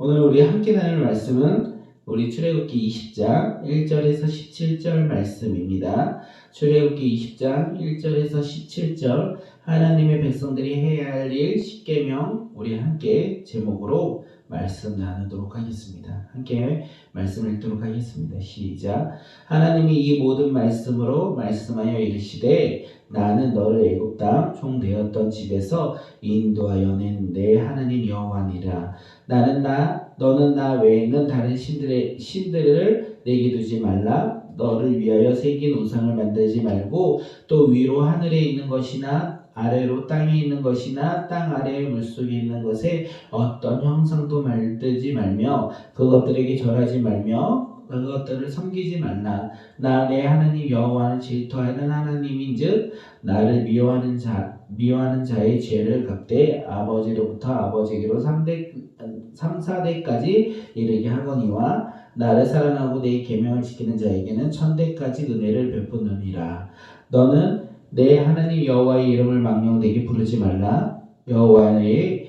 오늘 우리 함께 나눌 말씀은 우리 출애굽기 20장 1절에서 17절 말씀입니다. 출애굽기 20장 1절에서 17절 하나님의 백성들이 해야 할 일 10계명 우리 함께 제목으로 말씀 나누도록 하겠습니다. 함께 말씀을 읽도록 하겠습니다. 시작. 하나님이 이 모든 말씀으로 말씀하여 이르시되 나는 너를 애굽 땅 종되었던 집에서 인도하여 낸 내 하나님 여호와니라. 너는 나 외에는 다른 신들을 내게 두지 말라. 너를 위하여 새긴 우상을 만들지 말고 또 위로 하늘에 있는 것이나 아래로 땅에 있는 것이나 땅 아래의 물속에 있는 것에 어떤 형상도 만들지 말며 그것들에게 절하지 말며 그것들을 섬기지 말라. 나 내 하나님 여호와는 질투하는 하나님인즉 나를 미워하는 자의 죄를 갚되 아버지로부터 아버지에게로 3, 4대까지 이르게 하거니와 나를 사랑하고 내 계명을 지키는 자에게는 1000대까지 은혜를 베푸느니라. 너는 내 하나님 여호와의 이름을 망령되게 부르지 말라. 여호와는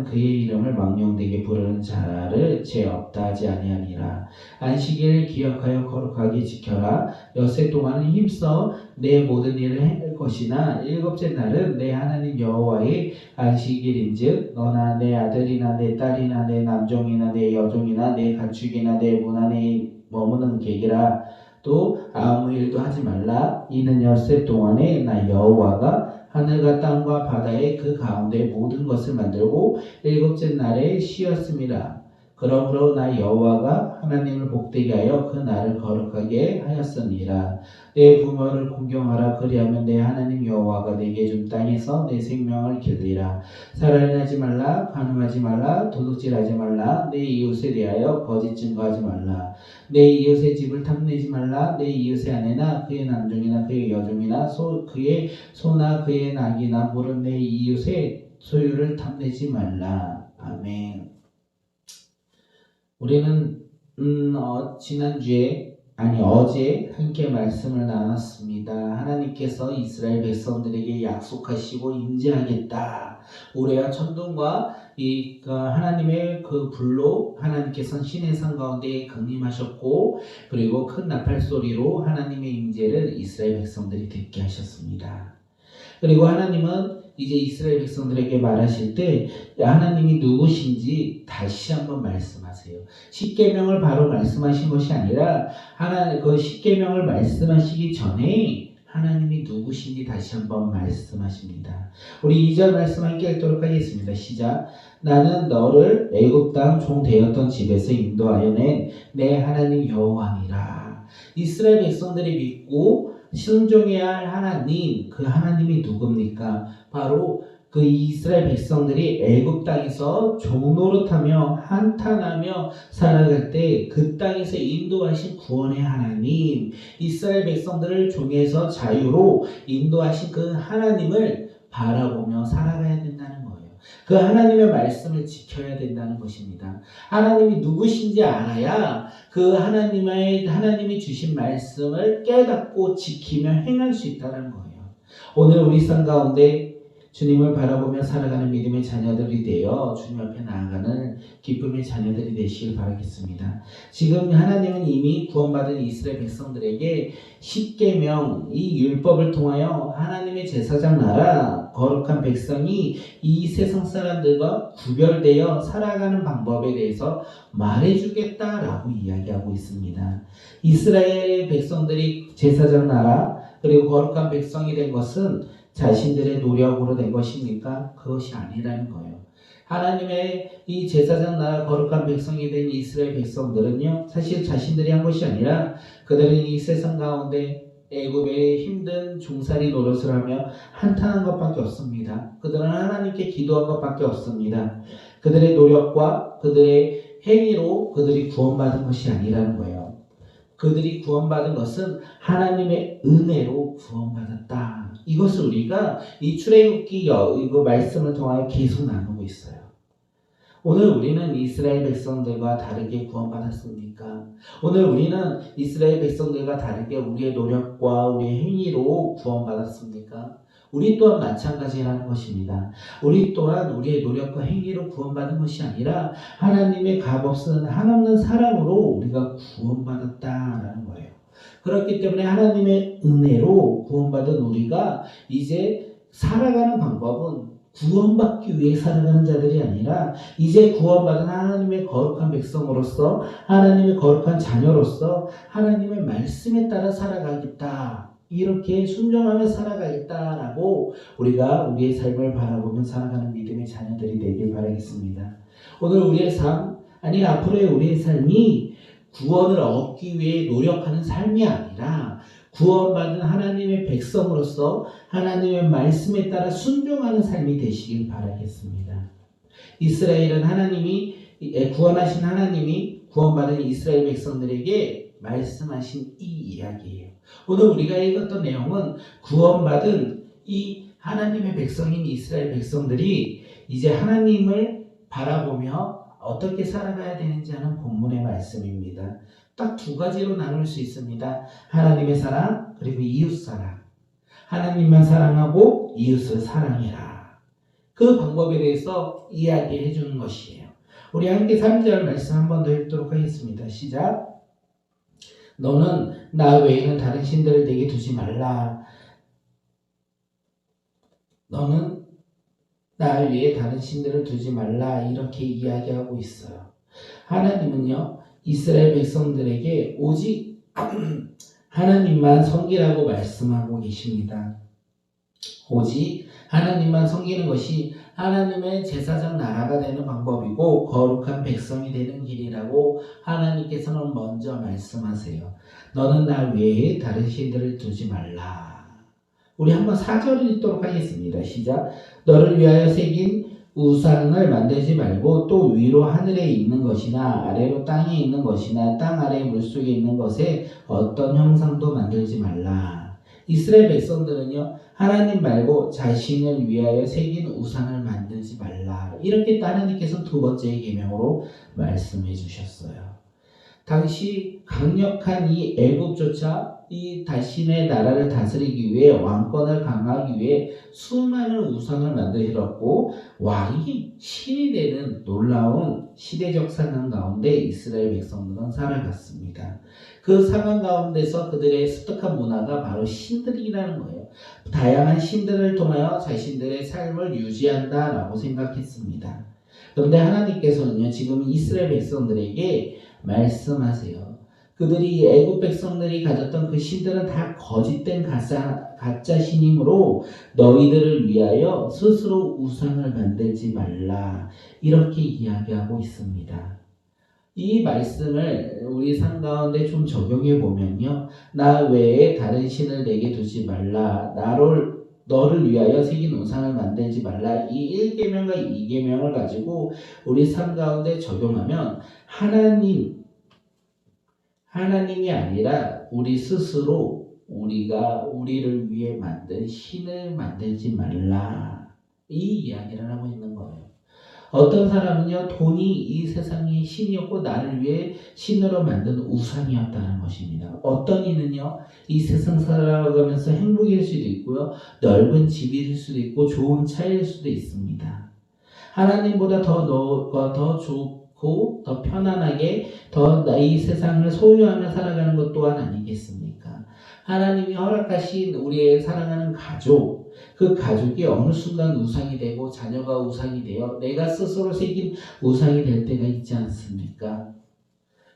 그의 이름을 망령되게 부르는 자를 죄 없다 하지 아니하니라. 안식일을 기억하여 거룩하게 지켜라. 엿새 동안은 힘써 내 모든 일을 행할 것이나 일곱째 날은 내 하나님 여호와의 안식일인즉 너나 내 아들이나 내 딸이나 내 남종이나 내 여종이나 내 가축이나 내 문 안에 머무는 객이라. 또 아무 일도 하지 말라. 이는 엿새 동안에 나 여호와가 하늘과 땅과 바다의 그 가운데 모든 것을 만들고 일곱째 날에 쉬었음이라. 그러므로 나 여호와가 하나님을 복되게 하여 그 날을 거룩하게 하였으니라. 내 부모를 공경하라. 그리하면 내 하나님 여호와가 내게 준 땅에서 내 생명을 길리라. 살인하지 말라. 간음하지 말라. 도둑질하지 말라. 내 이웃에 대하여 거짓 증거하지 말라. 내 이웃의 집을 탐내지 말라. 내 이웃의 아내나 그의 남종이나 그의 여종이나 그의 소나 그의 낙이나 물은 내 이웃의 소유를 탐내지 말라. 아멘. 우리는 어제 함께 말씀을 나눴습니다. 하나님께서 이스라엘 백성들에게 약속하시고 임재하겠다. 우레와 천둥과 하나님의 그 불로 하나님께서는 시내산 가운데 강림하셨고, 그리고 큰 나팔 소리로 하나님의 임재를 이스라엘 백성들이 듣게 하셨습니다. 그리고 하나님은 이제 이스라엘 백성들에게 말하실 때 하나님이 누구신지 다시 한번 말씀하세요. 십계명을 바로 말씀하신 것이 아니라 그 십계명을 말씀하시기 전에 하나님이 누구신지 다시 한번 말씀하십니다. 우리 2절 말씀 함께 읽도록 하겠습니다. 시작. 나는 너를 애굽 땅 종 되었던 집에서 인도하여 낸 내 하나님 여호와니라. 이스라엘 백성들이 믿고 순종해야 할 하나님, 그 하나님이 누굽니까? 바로 그 이스라엘 백성들이 애굽 땅에서 종노릇하며 한탄하며 살아갈 때 그 땅에서 인도하신 구원의 하나님, 이스라엘 백성들을 종에서 자유로 인도하신 그 하나님을 바라보며 살아가야 된다는 거예요. 그 하나님의 말씀을 지켜야 된다는 것입니다. 하나님이 누구신지 알아야 그 하나님이 주신 말씀을 깨닫고 지키며 행할 수 있다는 거예요. 오늘 우리 삶 가운데 주님을 바라보며 살아가는 믿음의 자녀들이 되어 주님 앞에 나아가는 기쁨의 자녀들이 되시길 바라겠습니다. 지금 하나님은 이미 구원받은 이스라엘 백성들에게 십계명, 이 율법을 통하여 하나님의 제사장 나라, 거룩한 백성이 이 세상 사람들과 구별되어 살아가는 방법에 대해서 말해주겠다라고 이야기하고 있습니다. 이스라엘 백성들이 제사장 나라 그리고 거룩한 백성이 된 것은 자신들의 노력으로 된 것입니까? 그것이 아니라는 거예요. 하나님의 이 제사장 나라 거룩한 백성이 된 이스라엘 백성들은요, 사실 자신들이 한 것이 아니라 그들은 이 세상 가운데 애굽의 힘든 종살이 노릇을 하며 한탄한 것밖에 없습니다. 그들은 하나님께 기도한 것밖에 없습니다. 그들의 노력과 그들의 행위로 그들이 구원받은 것이 아니라는 거예요. 그들이 구원받은 것은 하나님의 은혜로 구원받았다. 이것을 우리가 이 출애굽기 이거 말씀을 통하여 계속 나누고 있어요. 오늘 우리는 이스라엘 백성들과 다르게 구원받았습니까? 오늘 우리는 이스라엘 백성들과 다르게 우리의 노력과 우리의 행위로 구원받았습니까? 우리 또한 마찬가지라는 것입니다. 우리 또한 우리의 노력과 행위로 구원받은 것이 아니라 하나님의 값없는 한없는 사랑으로 우리가 구원받았다라는 거예요. 그렇기 때문에 하나님의 은혜로 구원받은 우리가 이제 살아가는 방법은 구원받기 위해 살아가는 자들이 아니라 이제 구원받은 하나님의 거룩한 백성으로서 하나님의 거룩한 자녀로서 하나님의 말씀에 따라 살아가겠다. 이렇게 순종하며 살아가겠다라고 우리가 우리의 삶을 바라보며 살아가는 믿음의 자녀들이 되길 바라겠습니다. 오늘 우리의 삶, 아니 앞으로의 우리의 삶이 구원을 얻기 위해 노력하는 삶이 아니라 구원받은 하나님의 백성으로서 하나님의 말씀에 따라 순종하는 삶이 되시길 바라겠습니다. 이스라엘은 하나님이 구원하신 하나님이 구원받은 이스라엘 백성들에게 말씀하신 이 이야기예요. 오늘 우리가 읽었던 내용은 구원받은 이 하나님의 백성인 이스라엘 백성들이 이제 하나님을 바라보며 어떻게 살아가야 되는지 하는 본문의 말씀입니다. 딱 두 가지로 나눌 수 있습니다. 하나님의 사랑 그리고 이웃 사랑. 하나님만 사랑하고 이웃을 사랑해라. 그 방법에 대해서 이야기해 주는 것이에요. 우리 함께 3절 말씀 한 번 더 읽도록 하겠습니다. 시작. 너는 나 외에는 다른 신들을 내게 두지 말라. 너는 나 위에 다른 신들을 두지 말라. 이렇게 이야기하고 있어요. 하나님은요, 이스라엘 백성들에게 오직 하나님만 섬기라고 말씀하고 계십니다. 오직 하나님만 섬기는 것이 하나님의 제사장 나라가 되는 방법이고 거룩한 백성이 되는 길이라고 하나님께서는 먼저 말씀하세요. 너는 나 외에 다른 신들을 두지 말라. 우리 한번 4절을 읽도록 하겠습니다. 시작. 너를 위하여 새긴 우상을 만들지 말고 또 위로 하늘에 있는 것이나 아래로 땅에 있는 것이나 땅 아래 물속에 있는 것에 어떤 형상도 만들지 말라. 이스라엘 백성들은요, 하나님 말고 자신을 위하여 새긴 우상을 만들지 말라. 이렇게 하나님께서 두 번째 계명으로 말씀해 주셨어요. 당시 강력한 이 애국조차 이 자신의 나라를 다스리기 위해 왕권을 강화하기 위해 수많은 우상을 만들었고 왕이 신이 되는 놀라운 시대적 상황 가운데 이스라엘 백성들은 살아갔습니다. 그 상황 가운데서 그들의 습득한 문화가 바로 신들이라는 거예요. 다양한 신들을 통하여 자신들의 삶을 유지한다라고 생각했습니다. 그런데 하나님께서는요, 지금 이스라엘 백성들에게 말씀하세요. 그들이 애국 백성들이 가졌던 그 신들은 다 거짓된 가짜 신이므로 너희들을 위하여 스스로 우상을 만들지 말라. 이렇게 이야기하고 있습니다. 이 말씀을 우리 삶 가운데 좀 적용해 보면요. 나 외에 다른 신을 내게 두지 말라. 너를 위하여 새긴 우상을 만들지 말라. 이 1계명과 2계명을 가지고 우리 삶 가운데 적용하면 하나님이 아니라 우리 스스로 우리가 우리를 위해 만든 신을 만들지 말라. 이 이야기를 하고 있는 거예요. 어떤 사람은요, 돈이 이 세상의 신이었고 나를 위해 신으로 만든 우상이었다는 것입니다. 어떤 이는요, 이 세상 살아가면서 행복일 수도 있고요, 넓은 집일 수도 있고 좋은 차일 수도 있습니다. 하나님보다 더 좋고 더 편안하게 더 이 세상을 소유하며 살아가는 것 또한 아니겠습니까? 하나님이 허락하신 우리의 사랑하는 가족, 그 가족이 어느 순간 우상이 되고 자녀가 우상이 되어 내가 스스로 새긴 우상이 될 때가 있지 않습니까?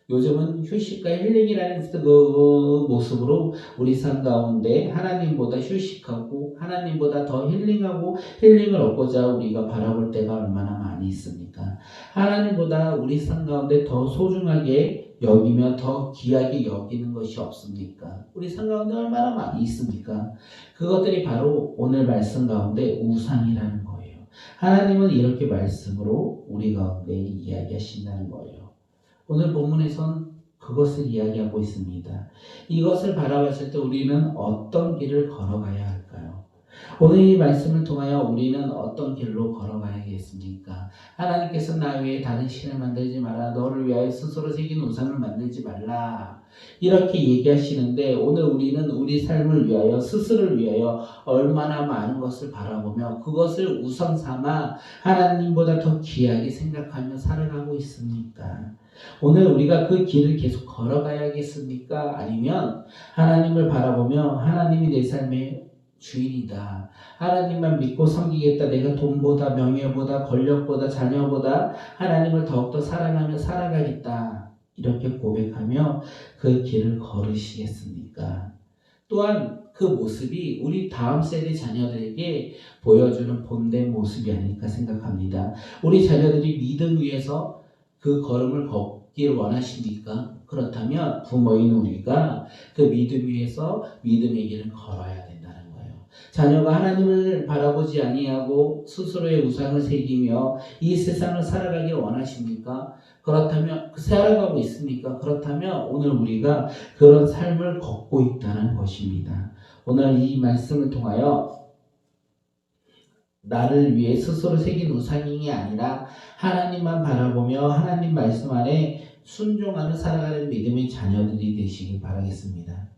요즘은 휴식과 힐링이라는 그 모습으로 우리 삶 가운데 하나님보다 휴식하고 하나님보다 더 힐링하고 힐링을 얻고자 우리가 바라볼 때가 얼마나 많이 있습니까? 하나님보다 우리 삶 가운데 더 소중하게 여기며 더 귀하게 여기는 것이 없습니까? 우리 삶 가운데 얼마나 많이 있습니까? 그것들이 바로 오늘 말씀 가운데 우상이라는 거예요. 하나님은 이렇게 말씀으로 우리 가운데 이야기하신다는 거예요. 오늘 본문에선 그것을 이야기하고 있습니다. 이것을 바라봤을 때 우리는 어떤 길을 걸어가야 할까요? 오늘 이 말씀을 통하여 우리는 어떤 길로 걸어가야겠습니까? 하나님께서 나 외에 다른 신을 만들지 마라. 너를 위하여 스스로 새긴 우상을 만들지 말라. 이렇게 얘기하시는데 오늘 우리는 우리 삶을 위하여 스스로를 위하여 얼마나 많은 것을 바라보며 그것을 우상 삼아 하나님보다 더 귀하게 생각하며 살아가고 있습니까? 오늘 우리가 그 길을 계속 걸어가야겠습니까? 아니면 하나님을 바라보며 하나님이 내 삶의 주인이다. 하나님만 믿고 섬기겠다. 내가 돈보다 명예보다 권력보다 자녀보다 하나님을 더욱더 사랑하며 살아가겠다. 이렇게 고백하며 그 길을 걸으시겠습니까? 또한 그 모습이 우리 다음 세대 자녀들에게 보여주는 본된 모습이 아닐까 생각합니다. 우리 자녀들이 믿음 위에서 그 걸음을 걷기를 원하십니까? 그렇다면 부모인 우리가 그 믿음 위에서 믿음의 길을 걸어야 된다는 거예요. 자녀가 하나님을 바라보지 아니하고 스스로의 우상을 새기며 이 세상을 살아가길 원하십니까? 그렇다면 살아가고 있습니까? 그렇다면 오늘 우리가 그런 삶을 걷고 있다는 것입니다. 오늘 이 말씀을 통하여 나를 위해 스스로 새긴 우상이 아니라 하나님만 바라보며 하나님 말씀 안에 순종하며 살아가는 믿음의 자녀들이 되시길 바라겠습니다.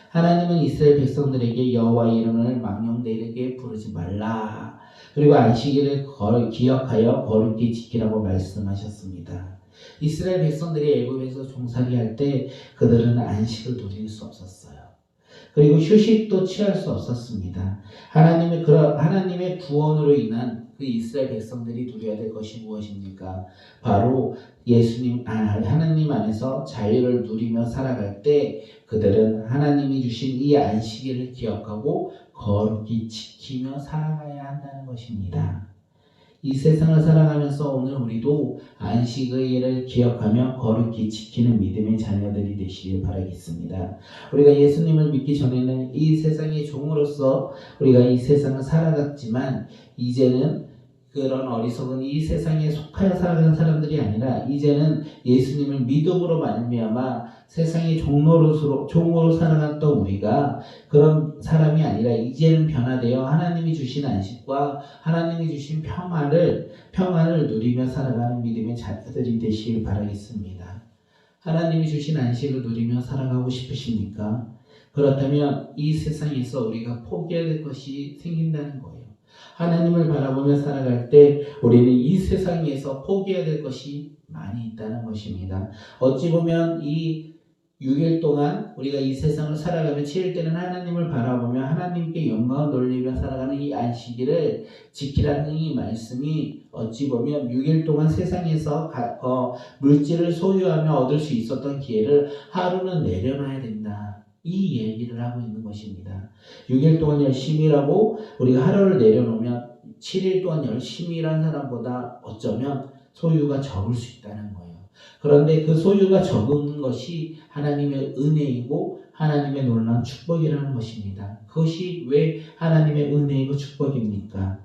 하나님은 이스라엘 백성들에게 여호와의 이름을 망령되게 부르지 말라. 그리고 안식일을 기억하여 거룩히 지키라고 말씀하셨습니다. 이스라엘 백성들이 애굽에서 종살이할 때 그들은 안식을 누릴 수 없었어요. 그리고 휴식도 취할 수 없었습니다. 하나님의 구원으로 인한 그 이스라엘 백성들이 누려야 될 것이 무엇입니까? 바로 하나님 안에서 자유를 누리며 살아갈 때 그들은 하나님이 주신 이 안식일을 기억하고 거룩히 지키며 살아가야 한다는 것입니다. 이 세상을 살아가면서 오늘 우리도 안식일을 기억하며 거룩히 지키는 믿음의 자녀들이 되시길 바라겠습니다. 우리가 예수님을 믿기 전에는 이 세상의 종으로서 우리가 이 세상을 살아갔지만 이제는 그런 어리석은 이 세상에 속하여 살아가는 사람들이 아니라 이제는 예수님을 믿음으로 말미암아 세상의 종으로 살아갔던 우리가 그런 사람이 아니라 이제는 변화되어 하나님이 주신 안식과 하나님이 주신 평안을 누리며 살아가는 믿음의 자녀들이 되시길 바라겠습니다. 하나님이 주신 안식을 누리며 살아가고 싶으십니까? 그렇다면 이 세상에서 우리가 포기해야 될 것이 생긴다는 거예요. 하나님을 바라보며 살아갈 때 우리는 이 세상에서 포기해야 될 것이 많이 있다는 것입니다. 어찌 보면 이 6일 동안 우리가 이 세상을 살아가며 7일 때는 하나님을 바라보며 하나님께 영광을 돌리며 살아가는 이 안식일을 지키라는 이 말씀이 어찌 보면 6일 동안 세상에서 물질을 소유하며 얻을 수 있었던 기회를 하루는 내려놔야 된다. 이 얘기를 하고 있는 것입니다. 6일 동안 열심히 일하고 우리가 하루를 내려놓으면 7일 동안 열심히 일한 사람보다 어쩌면 소유가 적을 수 있다는 거예요. 그런데 그 소유가 적은 것이 하나님의 은혜이고 하나님의 놀라운 축복이라는 것입니다. 그것이 왜 하나님의 은혜이고 축복입니까?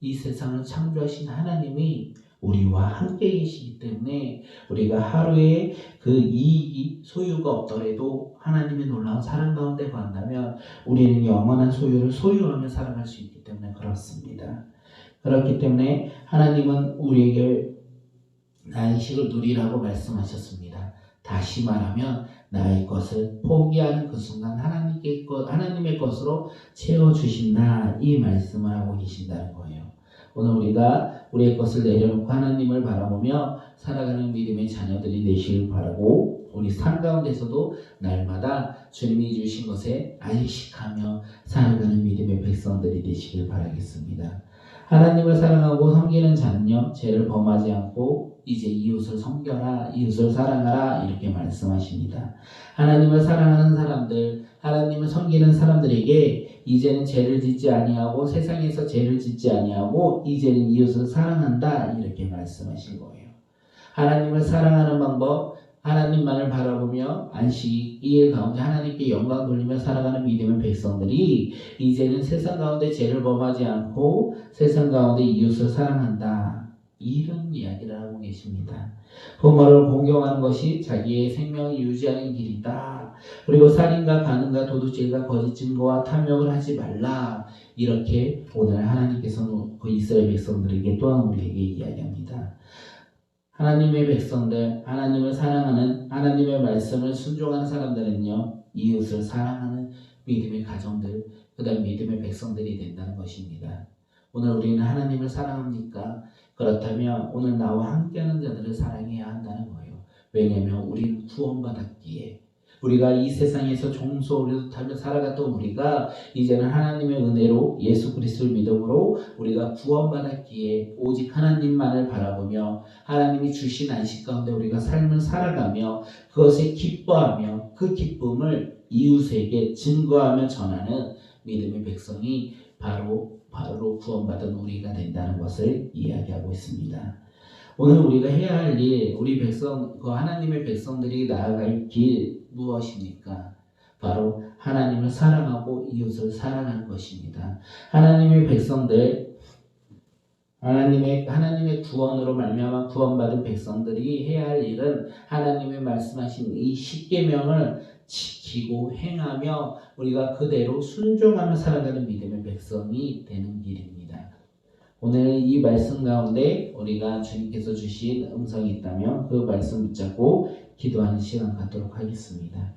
이 세상을 창조하신 하나님이 우리와 함께 계시기 때문에 우리가 하루에 그 이익이 소유가 없더라도 하나님의 놀라운 사랑 가운데 간다면 우리는 영원한 소유를 소유하며 살아갈 수 있기 때문에 그렇습니다. 그렇기 때문에 하나님은 우리에게 안식을 누리라고 말씀하셨습니다. 다시 말하면 나의 것을 포기하는 그 순간 하나님의 것으로 채워주신다 이 말씀을 하고 계신다는 거예요. 오늘 우리가 우리의 것을 내려놓고 하나님을 바라보며 살아가는 믿음의 자녀들이 되시길 바라고 우리 삶 가운데서도 날마다 주님이 주신 것에 안식하며 살아가는 믿음의 백성들이 되시길 바라겠습니다. 하나님을 사랑하고 섬기는 자는요 죄를 범하지 않고 이제 이웃을 섬겨라 이웃을 사랑하라 이렇게 말씀하십니다. 하나님을 사랑하는 사람들 하나님을 섬기는 사람들에게 이제는 죄를 짓지 아니하고 세상에서 죄를 짓지 아니하고 이제는 이웃을 사랑한다 이렇게 말씀하신 거예요. 하나님을 사랑하는 방법 하나님만을 바라보며 안식일 가운데 하나님께 영광 돌리며 살아가는 믿음의 백성들이 이제는 세상 가운데 죄를 범하지 않고 세상 가운데 이웃을 사랑한다. 이런 이야기를 하고 계십니다. 부모를 공경하는 것이 자기의 생명을 유지하는 길이다. 그리고 살인과 간음과 도둑질과 거짓 증거와 탐욕을 하지 말라. 이렇게 오늘 하나님께서는 그 이스라엘 백성들에게 또한 우리에게 이야기합니다. 하나님의 백성들, 하나님을 사랑하는 하나님의 말씀을 순종하는 사람들은요, 이웃을 사랑하는 믿음의 가정들, 그 다음 믿음의 백성들이 된다는 것입니다. 오늘 우리는 하나님을 사랑합니까? 그렇다면 오늘 나와 함께하는 자들을 사랑해야 한다는 거예요. 왜냐하면 우리는 구원받았기에, 우리가 이 세상에서 종소리를 타며 살아갔던 우리가 이제는 하나님의 은혜로 예수 그리스도를 믿음으로 우리가 구원받았기에 오직 하나님만을 바라보며 하나님이 주신 안식 가운데 우리가 삶을 살아가며 그것에 기뻐하며 그 기쁨을 이웃에게 증거하며 전하는 믿음의 백성이 바로 구원받은 우리가 된다는 것을 이야기하고 있습니다. 오늘 우리가 해야 할 일, 우리 백성, 그 하나님의 백성들이 나아갈 길 무엇입니까? 바로 하나님을 사랑하고 이웃을 사랑하는 것입니다. 하나님의 백성들, 하나님의 구원으로 말미암아 구원받은 백성들이 해야 할 일은 하나님의 말씀하신 이 십계명을 지키고 행하며 우리가 그대로 순종하며 살아가는 믿음의 백성이 되는 길입니다. 오늘 이 말씀 가운데 우리가 주님께서 주신 음성이 있다면 그 말씀 붙잡고 기도하는 시간 갖도록 하겠습니다.